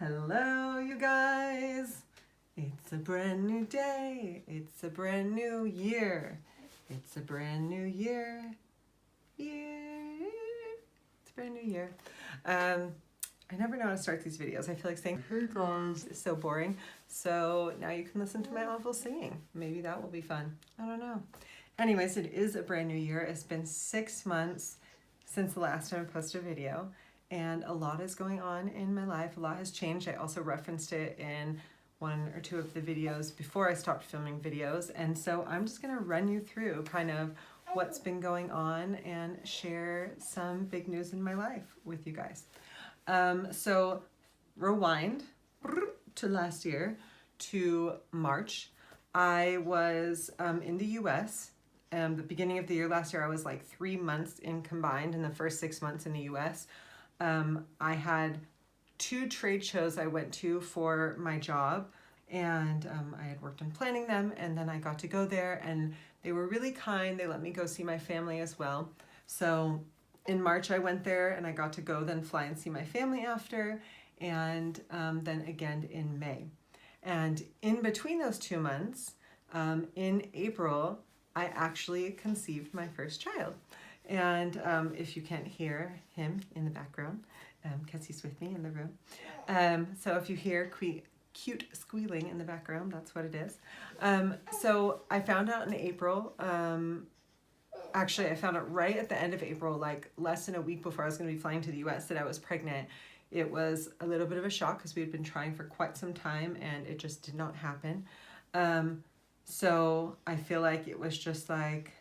Hello, you guys. It's a brand new day. It's a brand new year. It's a brand new year. It's a brand new year. I never know how to start these videos. I feel like saying, hey guys, is so boring. So now you can listen to my awful singing. Maybe that will be fun. I don't know. Anyways, it is a brand new year. It's been 6 months since the last time I posted a video. And a lot is going on in my life. A lot has changed. I also referenced it in 1 or 2 of the videos before I stopped filming videos. And so I'm just gonna run you through kind of what's been going on and share some big news in my life with you guys. So rewind to last year, to March. I was in the US. The beginning of the year last year, I was like 3 months in combined in the first 6 months in the US. I had 2 trade shows I went to for my job, and I had worked on planning them, and then I got to go there, and they were really kind. They let me go see my family as well. So in March I went there, and I got to go then fly and see my family after, and then again in May. And in between those 2 months, in April, I actually conceived my first child. And if you can't hear him in the background, because he's with me in the room. So if you hear cute squealing in the background, that's what it is. So I found out in April, actually I found out right at the end of April, like less than a week before I was going to be flying to the US, that I was pregnant. It was a little bit of a shock because we had been trying for quite some time and it just did not happen. So I feel like it was just like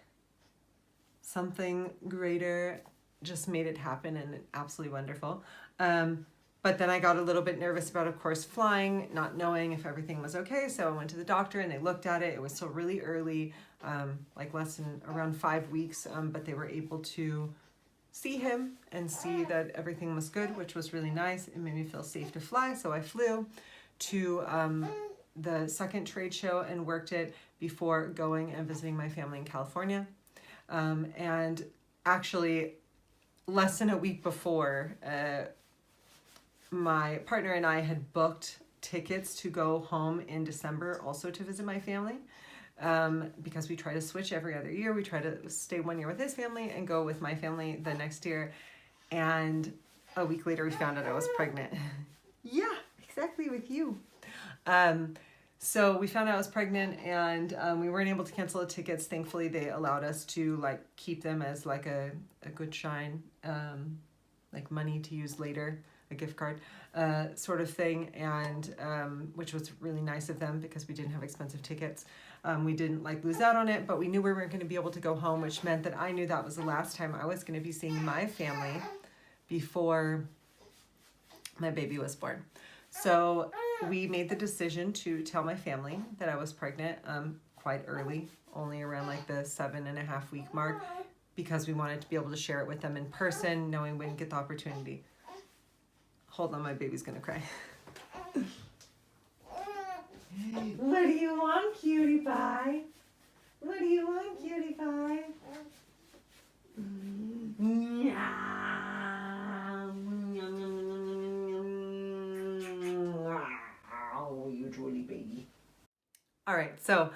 something greater just made it happen, and absolutely wonderful. But then I got a little bit nervous about, of course, flying, not knowing if everything was okay. So I went to the doctor and they looked at it. It was still really early, like less than around 5 weeks, but they were able to see him and see that everything was good, which was really nice. It made me feel safe to fly. So I flew to the second trade show and worked it before going and visiting my family in California. And actually less than a week before, my partner and I had booked tickets to go home in December also to visit my family, because we try to switch every other year. We try to stay 1 year with his family and go with my family the next year. And a week later we found out I was pregnant. Yeah, exactly, with you. So we found out I was pregnant, and we weren't able to cancel the tickets. Thankfully, they allowed us to like keep them as like a good shine, like money to use later, a gift card sort of thing, and which was really nice of them because we didn't have expensive tickets. We didn't like lose out on it, but we knew we weren't going to be able to go home, which meant that I knew that was the last time I was going to be seeing my family before my baby was born. So we made the decision to tell my family that I was pregnant quite early, only around like the 7.5 week mark, because we wanted to be able to share it with them in person, knowing we didn't get the opportunity. Hold on, my baby's gonna cry. What do you want, cutie pie? What do you want, cutie pie? You drooly baby. All right, so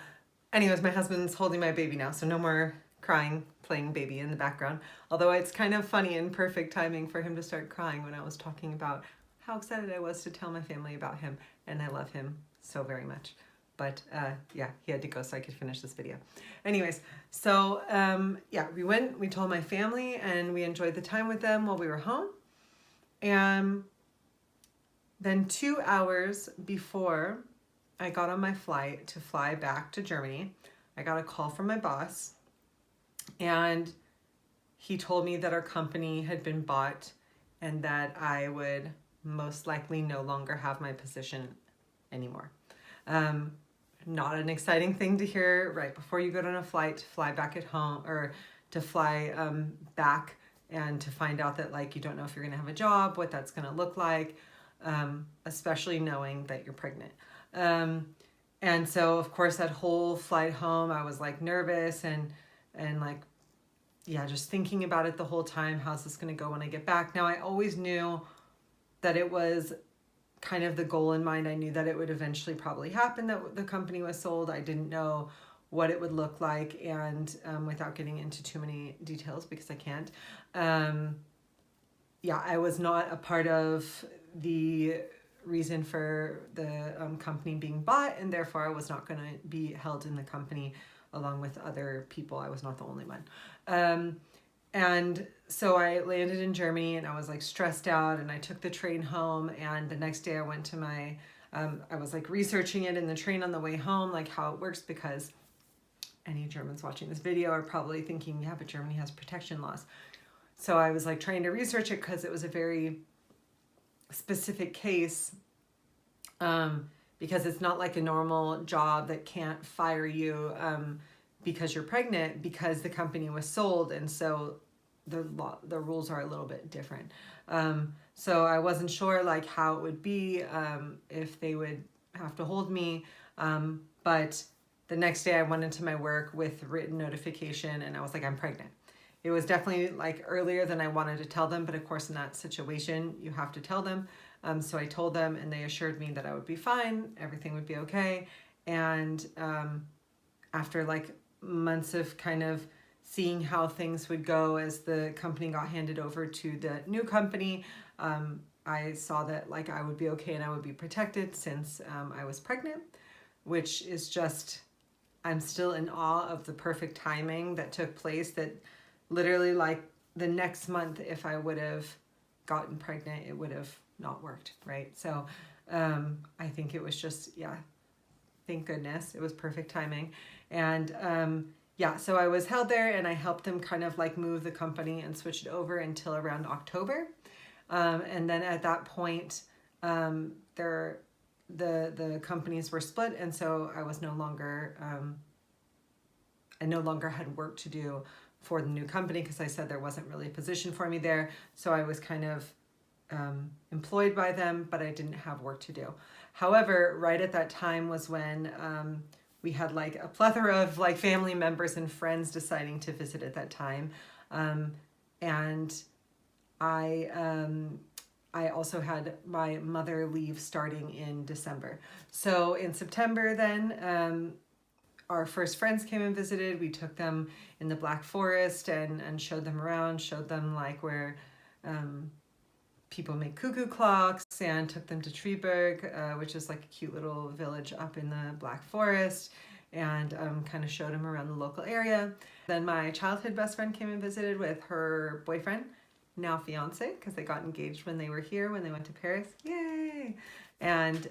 anyways, my husband's holding my baby now, so no more crying, playing baby in the background. Although it's kind of funny and perfect timing for him to start crying when I was talking about how excited I was to tell my family about him, and I love him so very much. But yeah, he had to go so I could finish this video. Anyways, so yeah, we told my family, and we enjoyed the time with them while we were home. And then 2 hours before I got on my flight to fly back to Germany, I got a call from my boss, and he told me that our company had been bought and that I would most likely no longer have my position anymore. Not an exciting thing to hear right before you go on a flight to fly back at home, or to fly back, and to find out that like you don't know if you're gonna have a job, what that's gonna look like, especially knowing that you're pregnant. And so of course that whole flight home I was like nervous and like, yeah, just thinking about it the whole time. How's this gonna go when I get back? Now I always knew that it was kind of the goal in mind. I knew that it would eventually probably happen, that the company was sold. I didn't know what it would look like, and without getting into too many details, because I can't, yeah, I was not a part of the reason for the company being bought, and therefore I was not going to be held in the company along with other people. I was not the only one. And so I landed in Germany, and I was like stressed out, and I took the train home, and the next day I went to my, I was like researching it in the train on the way home, like how it works, because any Germans watching this video are probably thinking, yeah, but Germany has protection laws. So I was like trying to research it because it was a very specific case, because it's not like a normal job that can't fire you because you're pregnant, because the company was sold, and so the rules are a little bit different. So I wasn't sure like how it would be, if they would have to hold me, but the next day I went into my work with written notification, and I was like, I'm pregnant. It was definitely like earlier than I wanted to tell them, but of course in that situation you have to tell them. So I told them, and they assured me that I would be fine, everything would be okay. And after like months of kind of seeing how things would go as the company got handed over to the new company, I saw that like I would be okay and I would be protected since I was pregnant, which is just, I'm still in awe of the perfect timing that took place, that literally like the next month, if I would have gotten pregnant, it would have not worked, right? So I think it was just, yeah, thank goodness, it was perfect timing. And yeah, so I was held there, and I helped them kind of like move the company and switch it over until around October. And then at that point, the companies were split, and so I was no longer, I no longer had work to do for the new company, because I said there wasn't really a position for me there. So I was kind of employed by them, but I didn't have work to do. However, right at that time was when we had like a plethora of like family members and friends deciding to visit at that time. And I also had my mother leave starting in December. So in September then, our first friends came and visited. We took them in the Black Forest and showed them around, showed them like where people make cuckoo clocks, and took them to Treeberg, which is like a cute little village up in the Black Forest, and kind of showed them around the local area. Then my childhood best friend came and visited with her boyfriend, now fiance, because they got engaged when they were here, when they went to Paris. Yay! And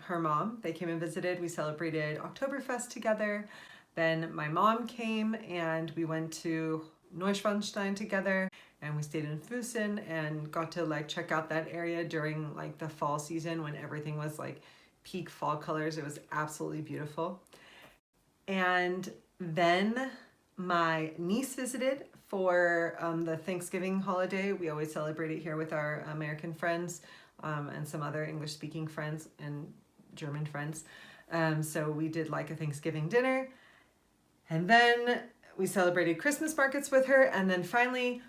her mom, they came and visited. We celebrated Oktoberfest together. Then my mom came, and we went to Neuschwanstein together, and we stayed in Füssen and got to like check out that area during like the fall season when everything was like peak fall colors. It was absolutely beautiful. And then my niece visited for the Thanksgiving holiday. We always celebrate it here with our American friends and some other English-speaking friends and German friends. So we did like a Thanksgiving dinner, and then we celebrated Christmas markets with her, and then finally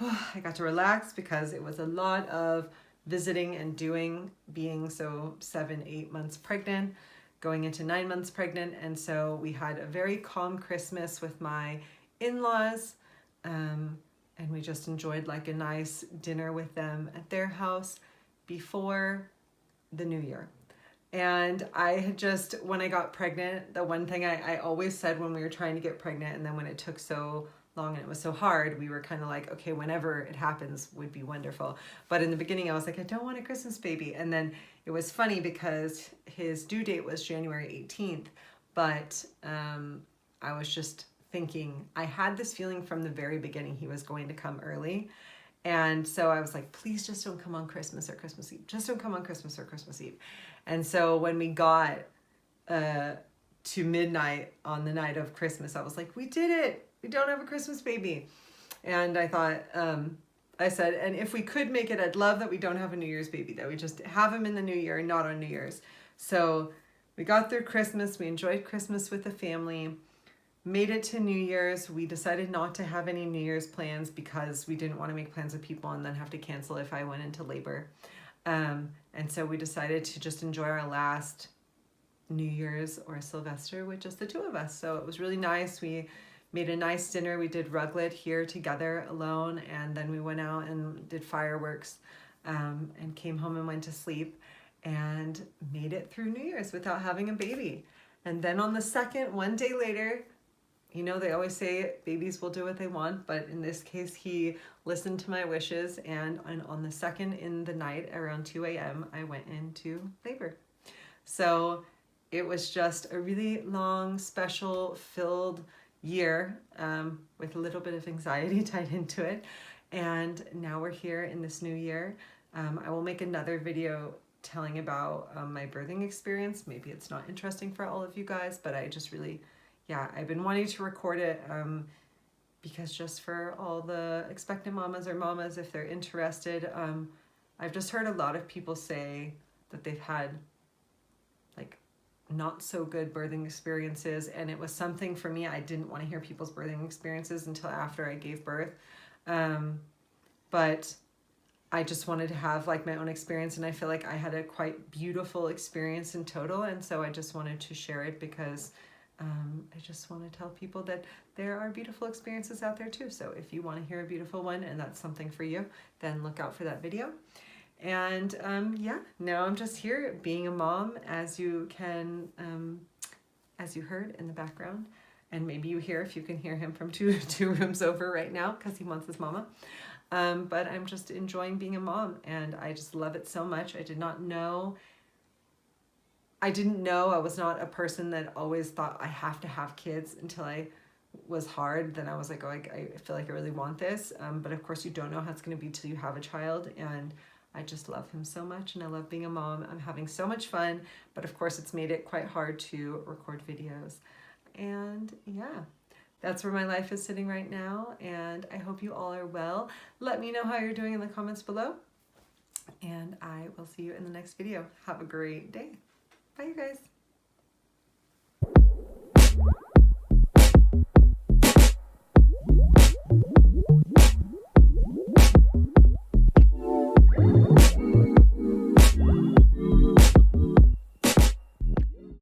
I got to relax because it was a lot of visiting and doing, being so 7-8 months pregnant, going into 9 months pregnant. And so we had a very calm Christmas with my in-laws, and we just enjoyed like a nice dinner with them at their house before the new year. And I had just, when I got pregnant, the one thing I always said when we were trying to get pregnant, and then when it took so long and it was so hard, we were kind of like, okay, whenever it happens would be wonderful. But in the beginning I was like, I don't want a Christmas baby. And then it was funny because his due date was January 18th, but I was just thinking, I had this feeling from the very beginning he was going to come early. And so I was like, please just don't come on Christmas or Christmas Eve. Just don't come on Christmas or Christmas Eve. And so when we got to midnight on the night of Christmas, I was like, we did it. We don't have a Christmas baby. And I thought, I said, and if we could make it, I'd love that we don't have a New Year's baby, that we just have him in the new year, not on New Year's. So we got through Christmas. We enjoyed Christmas with the family. Made it to New Year's. We decided not to have any New Year's plans because we didn't want to make plans with people and then have to cancel if I went into labor. And so we decided to just enjoy our last New Year's or Sylvester with just the two of us. So it was really nice. We made a nice dinner. We did ruglet here together alone, and then we went out and did fireworks, and came home and went to sleep and made it through New Year's without having a baby. And then on the second, one day later, you know, they always say babies will do what they want, but in this case, he listened to my wishes, and on the second in the night, around 2 a.m., I went into labor. So it was just a really long, special, filled year, with a little bit of anxiety tied into it. And now we're here in this new year. I will make another video telling about my birthing experience. Maybe it's not interesting for all of you guys, but I just really, yeah, I've been wanting to record it because just for all the expectant mamas or mamas, if they're interested, I've just heard a lot of people say that they've had like not so good birthing experiences, and it was something for me. I didn't want to hear people's birthing experiences until after I gave birth, but I just wanted to have like my own experience, and I feel like I had a quite beautiful experience in total, and so I just wanted to share it because I just want to tell people that there are beautiful experiences out there too. So if you want to hear a beautiful one and that's something for you, then look out for that video. And yeah, now I'm just here being a mom, as you can, as you heard in the background, and maybe you hear, if you can hear him from two rooms over right now because he wants his mama. But I'm just enjoying being a mom, and I just love it so much. I didn't know, I was not a person that always thought I have to have kids until I was hard. Then I was like, oh, I feel like I really want this. But of course you don't know how it's going to be till you have a child. And I just love him so much, and I love being a mom. I'm having so much fun, but of course it's made it quite hard to record videos. And yeah, that's where my life is sitting right now. And I hope you all are well. Let me know how you're doing in the comments below. And I will see you in the next video. Have a great day. Bye, you guys.